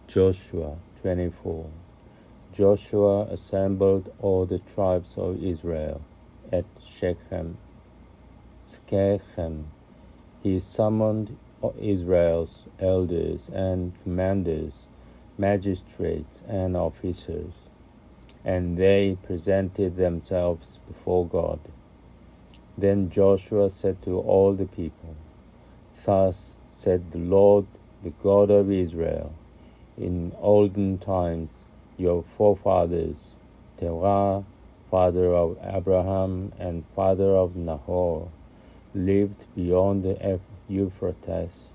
Joshua 24. Joshua assembled all the tribes of Israel at Shechem. He summoned Israel's elders and commanders, magistrates and officers, and they presented themselves before God. Then Joshua said to all the people, "Thus said the Lord, the God of Israel, in olden times your forefathers, Terah, father of Abraham and father of Nahor, lived beyond the Euphrates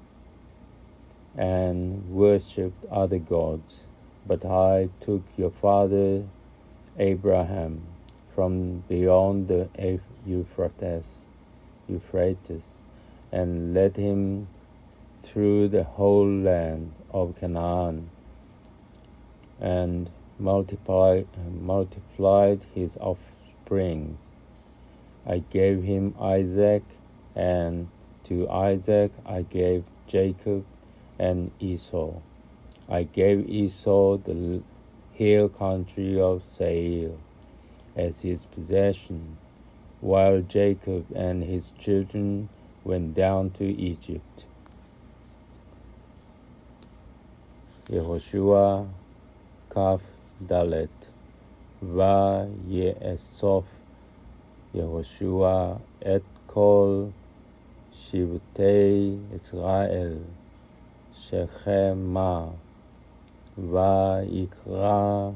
and worshipped other gods. But I took your father Abraham from beyond the Euphrates, and led him through the whole land of Canaan, and multiplied his offspring. I gave him Isaac, and to Isaac I gave Jacob and Esau. I gave Esau the hill country of Seir as his possession, while Jacob and his children went down to Egypt." יהושע כ"ד. ויאסוף יהושע את כל שבטי ישראל שכמה, ויקרא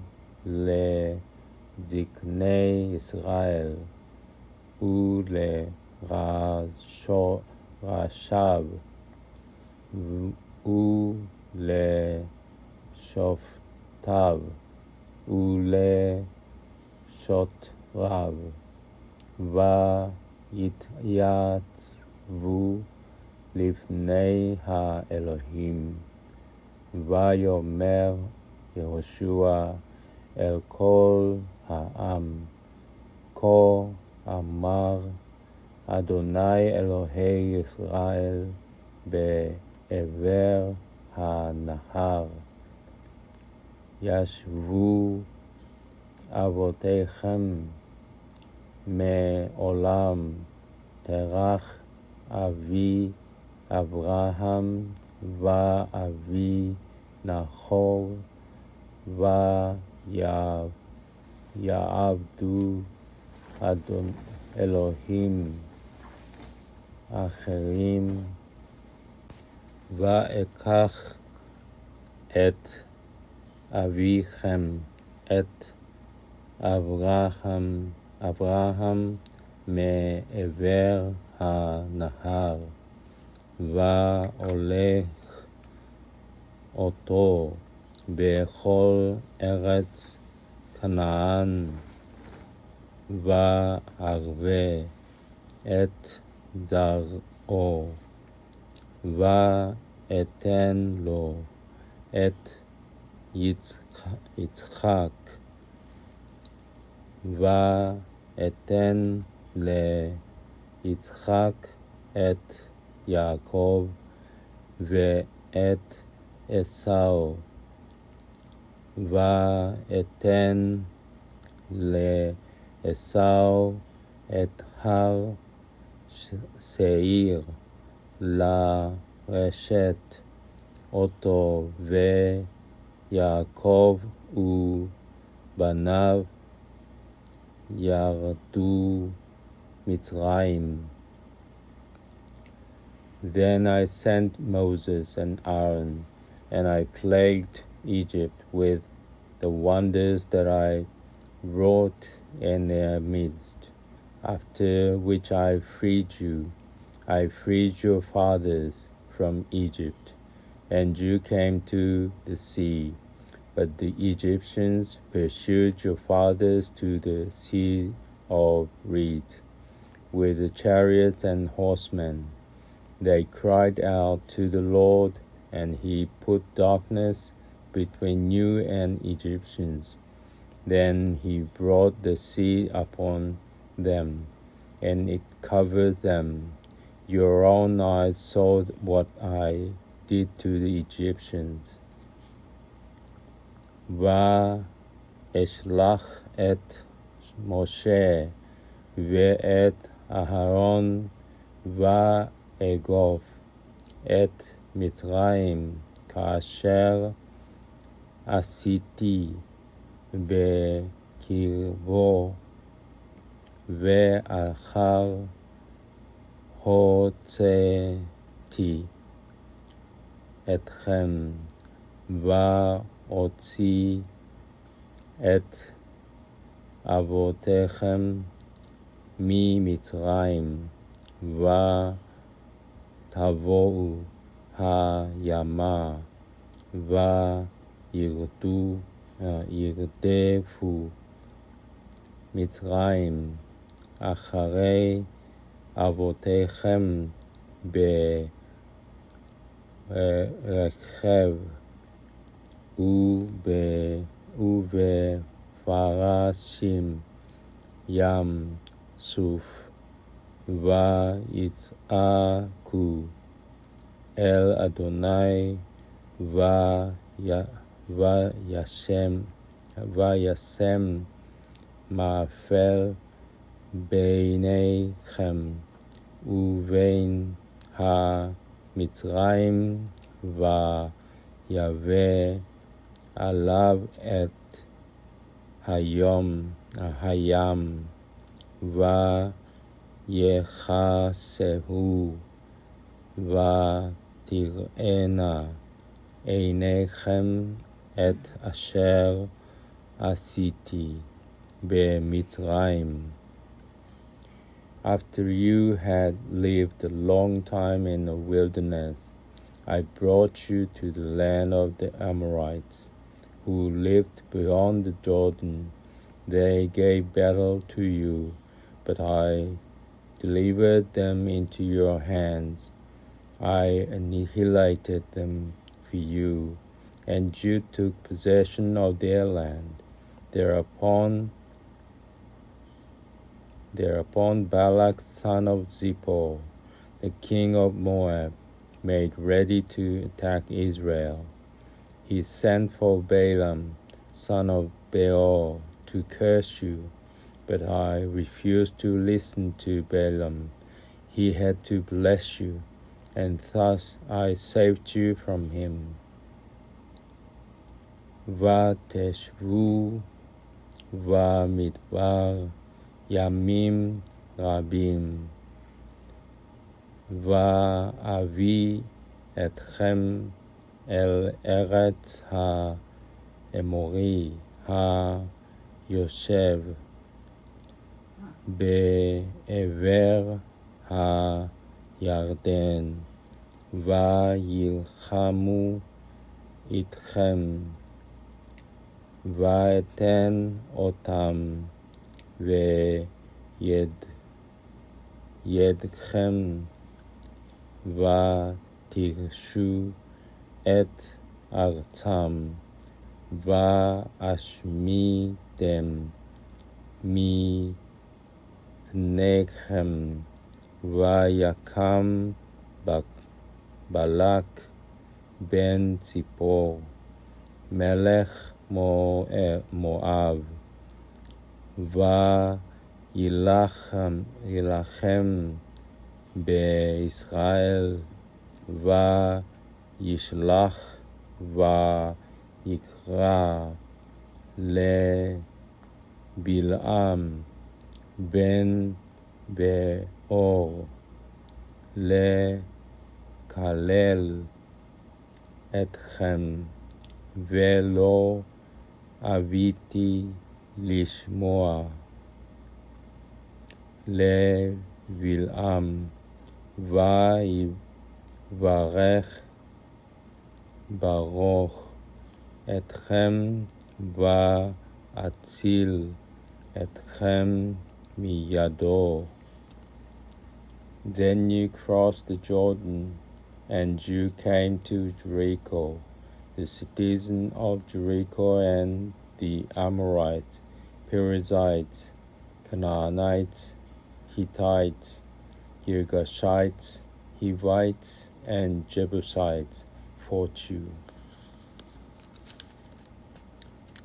לזקני ישראל ולראשיו ולשופטיו ולשוטריו, ויתייצבו לפני האלוהים. ויאמר יהושע אל כל העם, כה אמר אדוני אלוהי ישראל בעבר הנהר, ישבו אבותיכם מעולם, תרח אבי אברהם ואבי נחור, ויעבדו אלוהים אחרים, ואקח את אביכם, את אברהם מעבר הנהר, והולך אותו בכל ארץ כנען, והרבה את זרעו, ואתן לו את יצחק, ואתן ליצחק את יעקב ואת עשו, ואתן לעשו את הר שעיר לרשת אותו, ויעקב ובניו ירדו מצרים. Then I sent Moses and Aaron, and I plagued Egypt with the wonders that I wrought in their midst, after which I freed you. I freed your fathers from Egypt, and you came to the sea. But the Egyptians pursued your fathers to the Sea of Reeds with the chariots and horsemen. They cried out to the Lord, and he put darkness between you and Egyptians. Then he brought the sea upon them, and it covered them. Your own eyes saw what I did to the Egyptians. ואשלח את משה ואת אהרון ואגוף את מצרים כאשר עשיתי בקרבו ואחר הוצאתי אתכם ואוציא את אבותיכם ממצרים ותבואו הימה וירדפו מצרים אחרי אבותיכם ברכב ובפרשים ים סוף ויצעקו אל אדוני וישם מעפל ביניכם ובין המצרים ויבא עליו את הים ויכסהו ותראינה עיניכם את אשר עשיתי במצרים. After you had lived a long time in the wilderness, I brought you to the land of the Amorites, who lived beyond the Jordan. They gave battle to you, but I delivered them into your hands. I annihilated them for you, and you took possession of their land. Thereupon Balak son of Zippor, the king of Moab, made ready to attack Israel. He sent for Balaam son of Beor to curse you, but I refused to listen to Balaam. He had to bless you, and thus I saved you from him. ותשבו במדבר ימים רבים, ואביא אתכם אל ארץ האמורי היושב בעבר הירדן, וילחמו איתכם, ואתן אותם וידכם, ותירשו את ארצם, ואשמידם מפניכם. ויקם בלק בן ציפור מלך מואב, וילחם בישראל, וישלח ויקרא לבלעם בן באור לקלל אתכם, ולא אביתי לשמוע. לבלעם ויברך ברוך אתכם ואציל אתכם מידו. Then you crossed the Jordan, and you came to Jericho. The citizens of Jericho and the Amorites, Perizzites, Canaanites, Hittites, Girgashites, Hivites, and Jebusites fought you.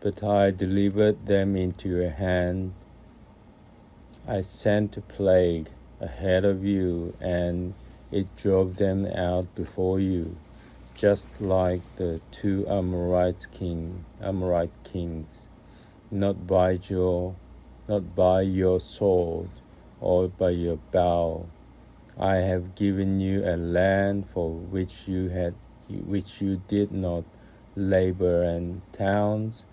but I delivered them into your hand. I sent a plague ahead of you, and it drove them out before you, just like the two Amorite kings, not by your sword or by your bow. I have given you a land for which you did not labor, and towns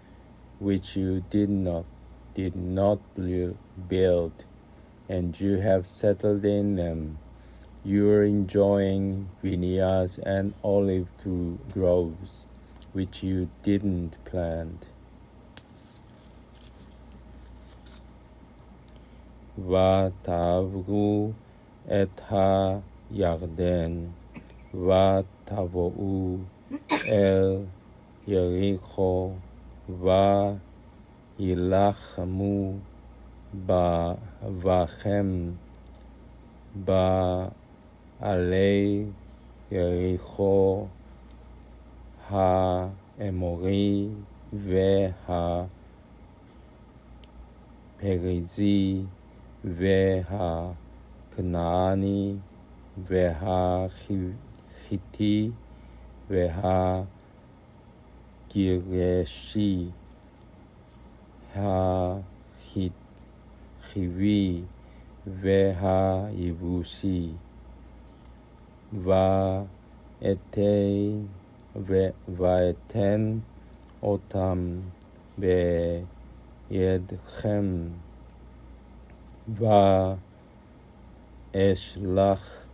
which you did not build, and you have settled in them. You are enjoying vineyards and olive groves, which you didn't plant. ותעברו את הירדן, ותבואו אל יריחו, וילחמו בכם בעלי יריחו האמורי והפריזי והכנעני והחיתי והגירשי החיבי והיבוסי, ואתן אותם בידכם, ואשלח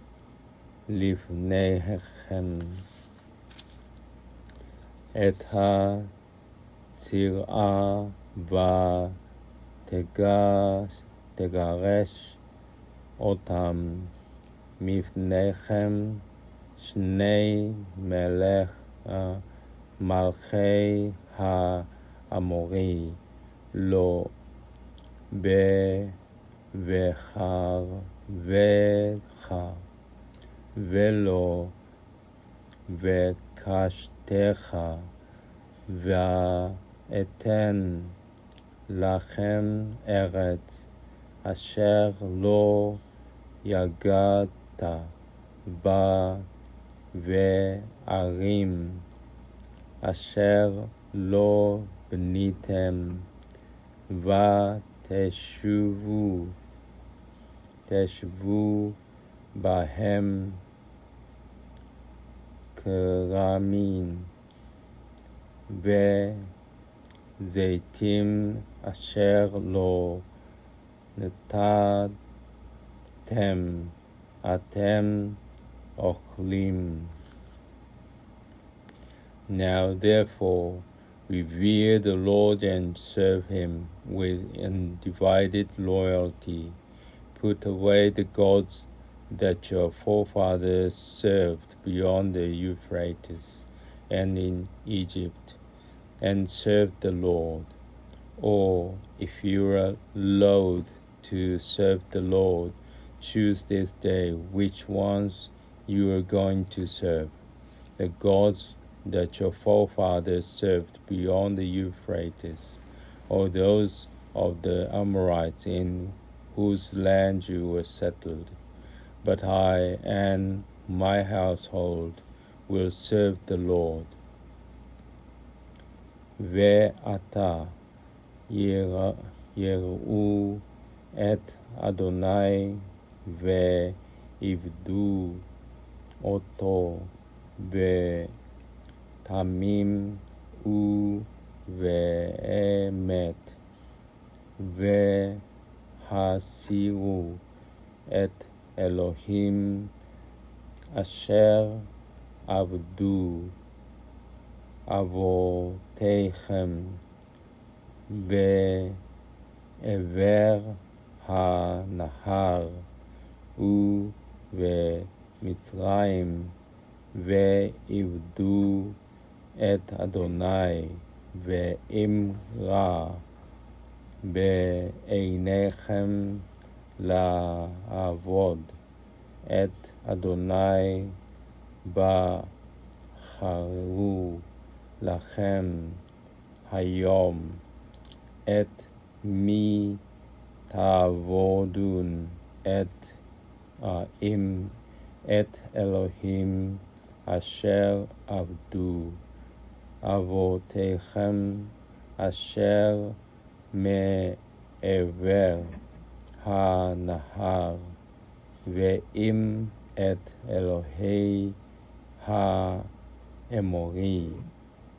לפניכם את הצירעה, ותגרש אותם מפניכם שני מלכי האמורי, לא בחרבך ולא בקשתך, ואתן לכם ארץ אשר לא יגעת בה, וערים אשר לא בניתם, ותשבו בהם כרמים, וזיתים אשר לא נטעתם אתם אוכלים. Now therefore revere the Lord and serve him with undivided loyalty. Put away the gods that your forefathers served beyond the Euphrates and in Egypt, and serve the Lord. Or if you are loath to serve the Lord, choose this day which ones you are going to serve, the gods that your forefathers served beyond the Euphrates, or those of the Amorites in whose land you were settled. But I and my household will serve the Lord. ועתה יראו את אדוני ועבדו אותו בתמים ובאמת, והסירו את אלוהים אשר עבדו אבותיכם בעבר הנהר ובמצרים, ועבדו את אדוני, ואם רע בעיניכם לעבוד את אדוני, בחרו לכם hayom et mi tavodun im et Elohim asher avdu avotechem asher me'ever ha-nahar ve'im et Elohei ha-emori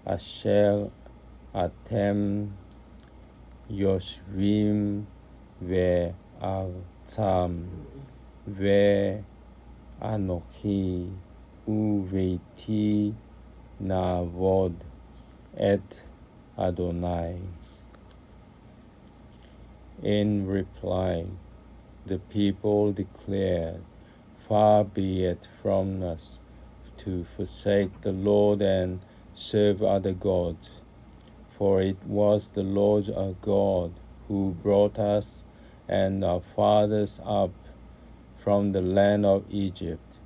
asher atem yoshvim ve'artzam ve'anochi uveiti na'avod et Adonai. In reply, the people declared, "Far be it from us to forsake the Lord and serve other gods. For it was the Lord our God who brought us and our fathers up from the land of Egypt,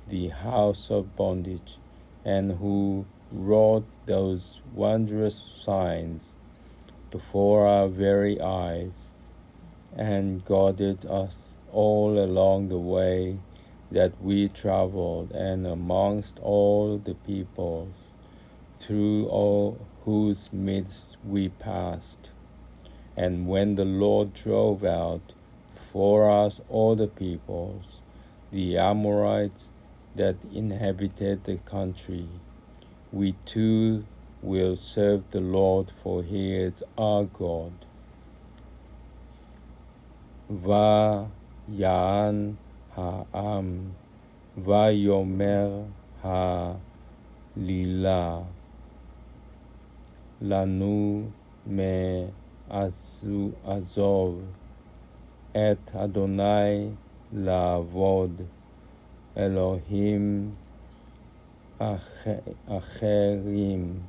the house of bondage, and who wrought those wondrous signs before our very eyes, and guarded us all along the way that we traveled, and amongst all the peoples, through all whose midst we passed. And when the Lord drove out before us all the peoples, the Amorites that inhabited the country, we too will serve the Lord, for he is our God." Va'yan ha'am va'yomer ha'lila lanu me'azov et Adonai la'avod Elohim acherim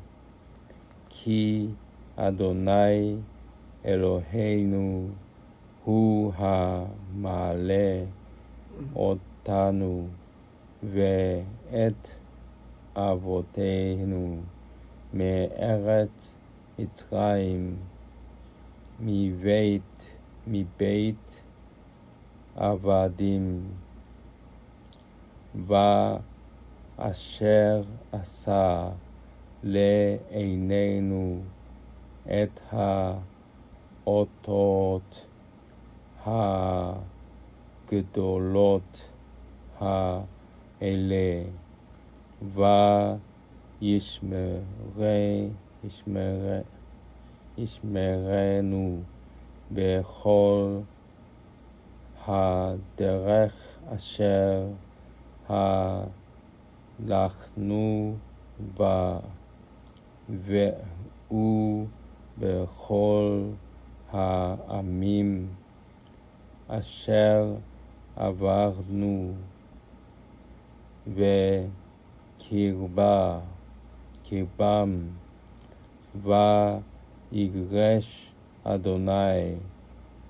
ki Adonai Eloheinu hu ha'ma'aleh otanu ve'et avotenu me'eretz Mitzrayim mibeit avadim asher asa le'einenu et ha'otot ha'gedolot ha'ele yishmerenu bechol ha'derech asher ha'lachnu ba ve'u bechol ha'amim asher avarnu ve'kirbam va'yigresh Adonai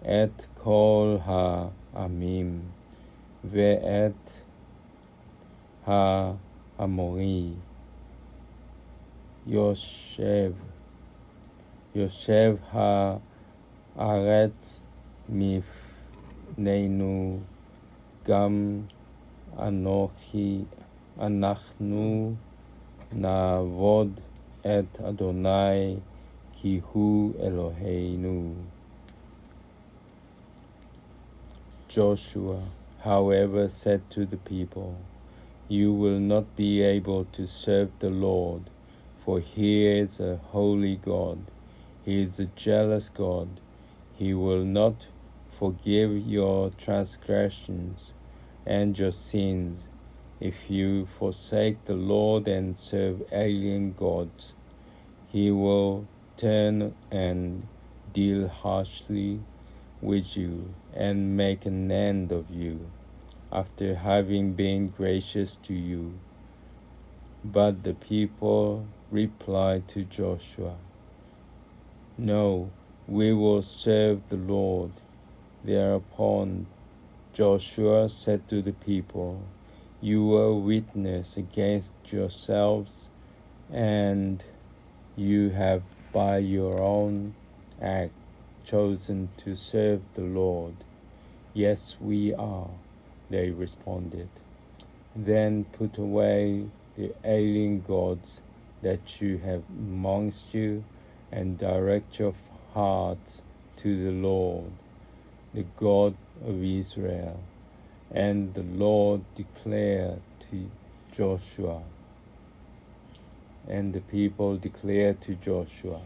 et kol ha'amim ve'et ha'amori yoshev ha'aretz mifneinu gam anachnu na'avod et Adonai ki hu Eloheinu. Joshua, however, said to the people, "You will not be able to serve the Lord, for he is a holy God. He is a jealous God. He will not forgive your transgressions and your sins if you forsake the Lord and serve alien gods. He will turn and deal harshly with you and make an end of you after having been gracious to you." But the people replied to Joshua, "No, we will serve the Lord." Thereupon Joshua said to the people, "You are witness against yourselves, and you have by your own act chosen to serve the Lord? Yes, we are, they responded. Then put away the alien gods that you have amongst you, and direct your hearts to the Lord, the God of Israel. And the Lord declared to Joshua, and the people declared to Joshua,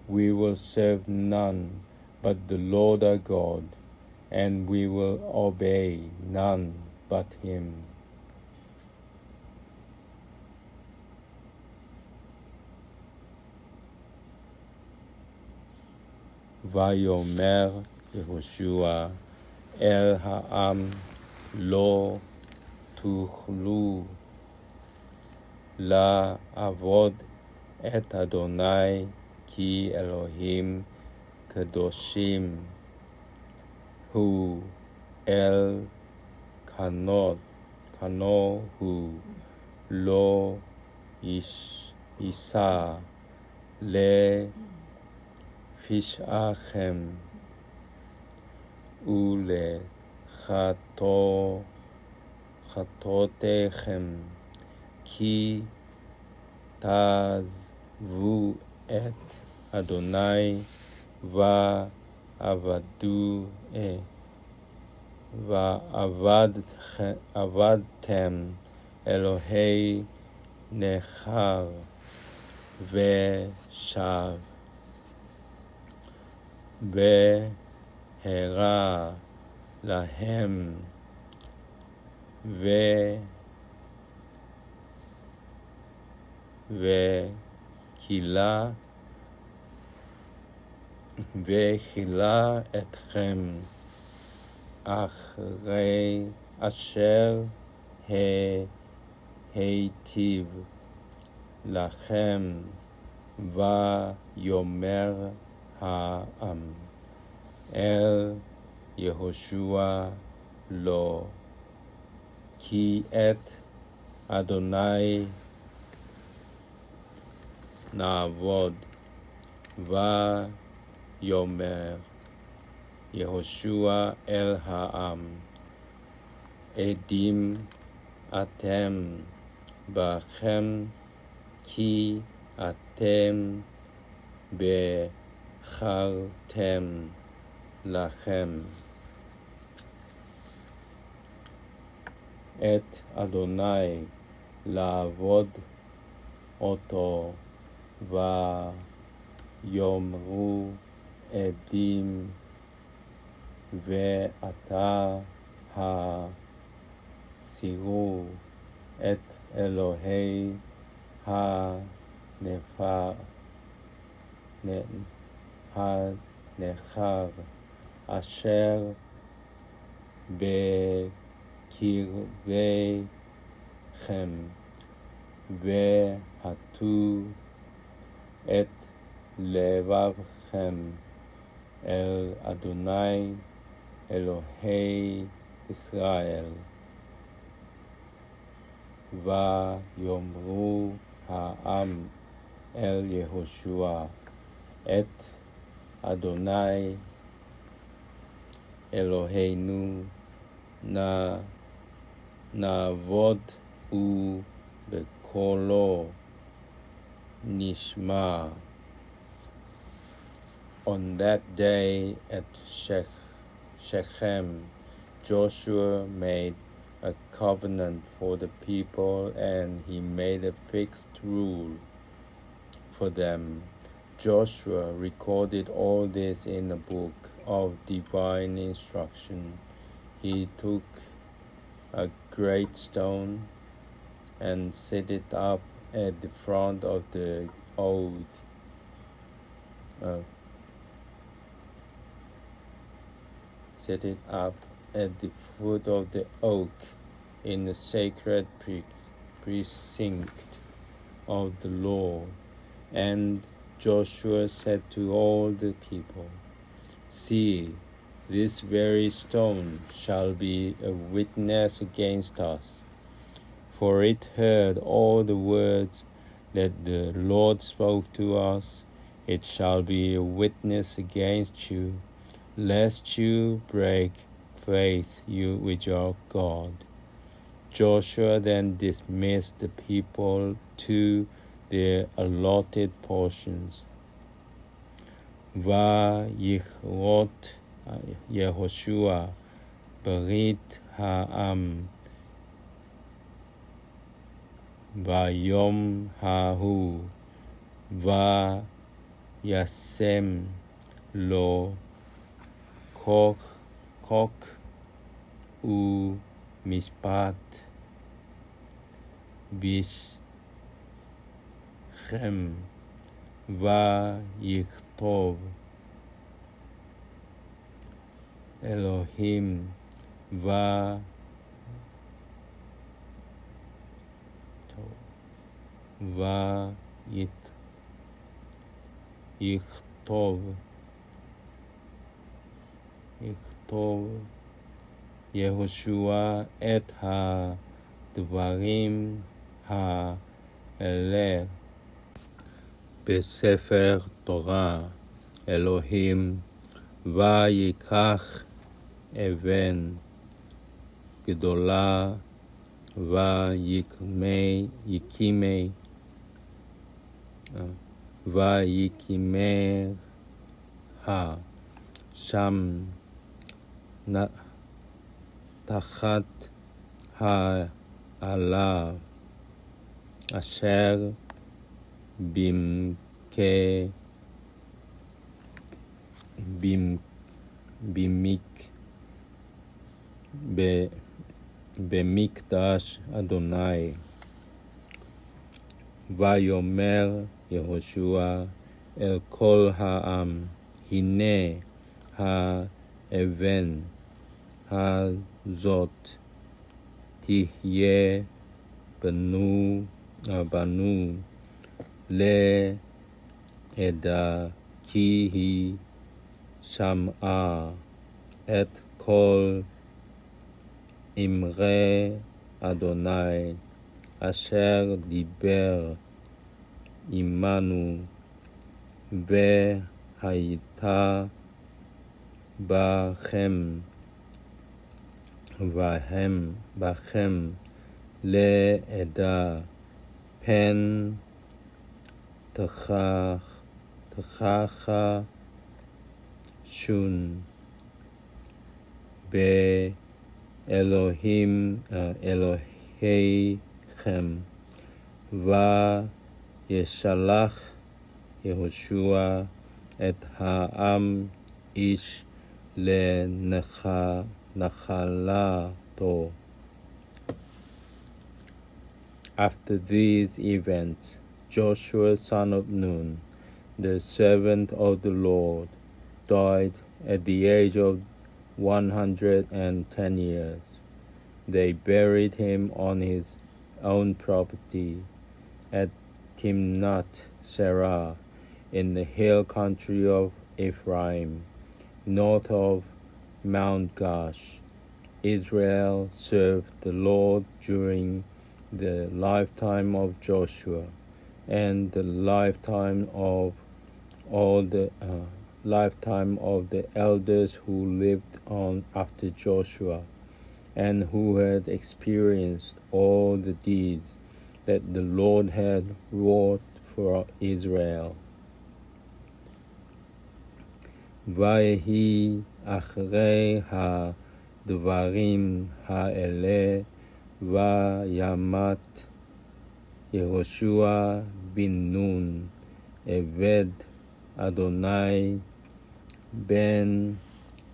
we will serve none but the Lord our God, and we will obey none but him. ויאמר יהושע אל העם, לא תוכלו לעבוד את אדוני, כי אלוהים קדושים הוא, אל כנו הוא, לא יישא לפשעכם ולחטאותיכם, כי תעזבו את אדוני ועבדתם אלוהי נכר ושב, והרע להם וכילה אתכם אחרי אשר היטיב לכם. ויאמר העם אל יהושע לו, כי את אדוני נעבוד. ויאמר יהושע אל העם, עדים אתם בכם, כי אתם בחרתם לכם את אדוני לעבוד אותו. ויאמרו עדים ועתה הסירו את אלוהי הנכר אשר בקרבכם, והטו את לבבכם אל אדוני אלוהי ישראל. ויאמרו העם אל יהושע, את אדוני אלוהינו נעבוד, ובקולו נשמע. On that day at Shechem, Joshua made a covenant for the people, and he made a fixed rule for them. Joshua recorded all this in a book of divine instruction. He took a great stone and set it up at the front of the oak. Set it up at the foot of the oak in the sacred precinct of the Lord. And Joshua said to all the people, see, this very stone shall be a witness against us, for it heard all the words that the Lord spoke to us, It shall be a witness against you, lest you break faith with your God. Joshua then dismissed the people to their allotted portions. ויכרות יהושע ברית העם ביום ההוא, וישם לו חוק ומשפט בשכם, ויכתוב אלוהים יכתוב יהושע את הדברים האלה בספר תורה אלוהים, ויקח אבן גדולה ויקימיה שם תחת העלה אשר במקדש אדוני. ויאמר יהושע אל כל העם, הנה האבן הזאת תהיה בנו לעדה, כי היא שמעה את כל אמרי אדוני אשר דיבר עמנו, והייתה בכם לעדה, פן תכח שון באלוהים אלוהיכם. וישלח יהושע את העם איש לנחלתו. After these events, Joshua son of Nun, the servant of the Lord, died at the age of 110 years. They buried him on his own property at Timnath Serah in the hill country of Ephraim, north of Mount Gash. Israel served the Lord during the lifetime of Joshua and the lifetime of the elders who lived on after Joshua and who had experienced all the deeds that the Lord had wrought for Israel. ויהי אחרי הדברים האלה, וימת יהושע בן נון עבד אדוני בן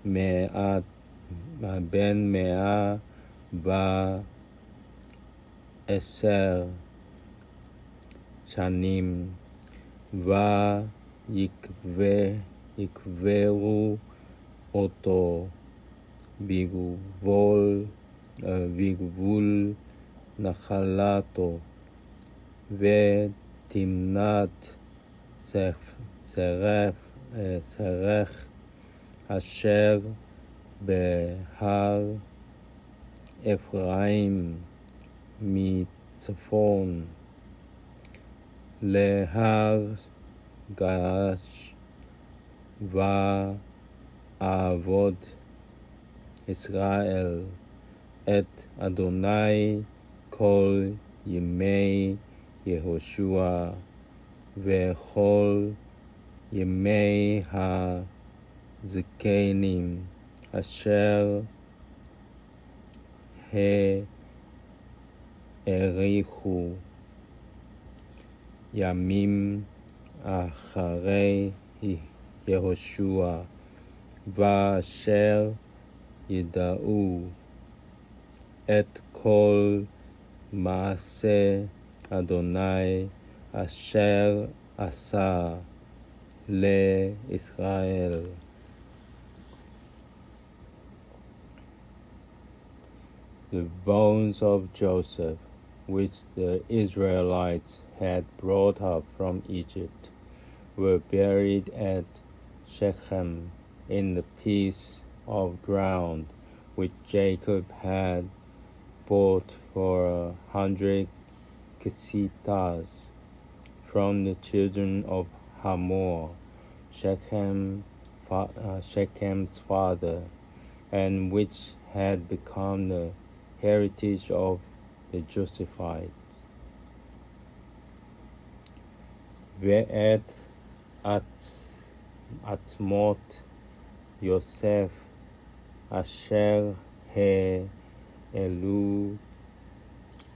110 שנים, ויקברו אותו בגבול נחלתו, ותמנת שרך אשר בהר אפרים מצפון להר גש ועבוד ישראל את אדוני כל ימי יהושע וכל ימי הזקנים אשר האריכו ימים אחרי יהושע ואשר ידעו את כל מעשה אדוני אשר עשה לישראל. The bones of Joseph, which the Israelites had brought up from Egypt, were buried at Shechem in the piece of ground which Jacob had bought for 100 kesitahs from the children of Hamor, Shechem's father, and which had become the heritage of the Josephites. ואת עצמות יוסף אשר העלו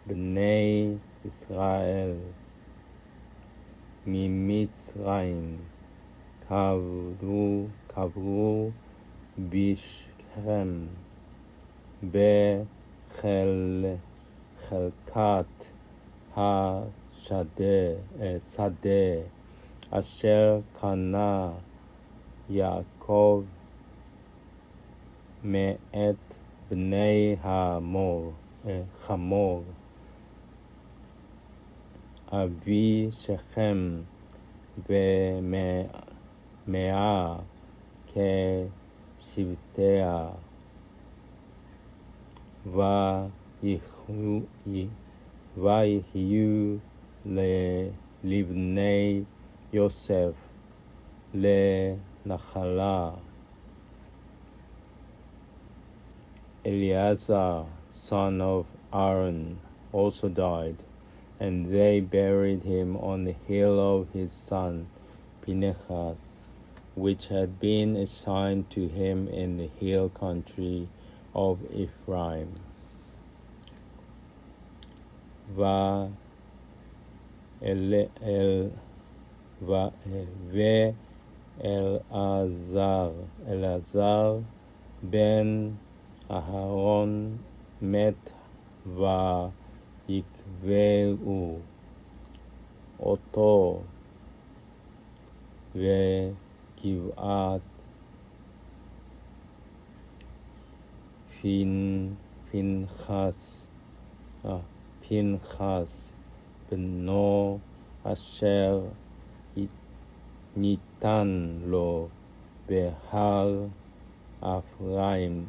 בני ישראל ממצרים קברו בשכם בחלקת השדה אשר קנה יעקב מאת בני חמור אבי שכם ומאה כשבטיה ויהיו לבני יוסף לנחלה. Eleazar, son of Aaron, also died, and they buried him on the hill of his son Phinehas, which had been assigned to him in the hill country of Ephraim. ואלעזר בן אהרון מת ויקבעו אותו וגבעת פנחס בנו אשר ניתן לו בהר אפרים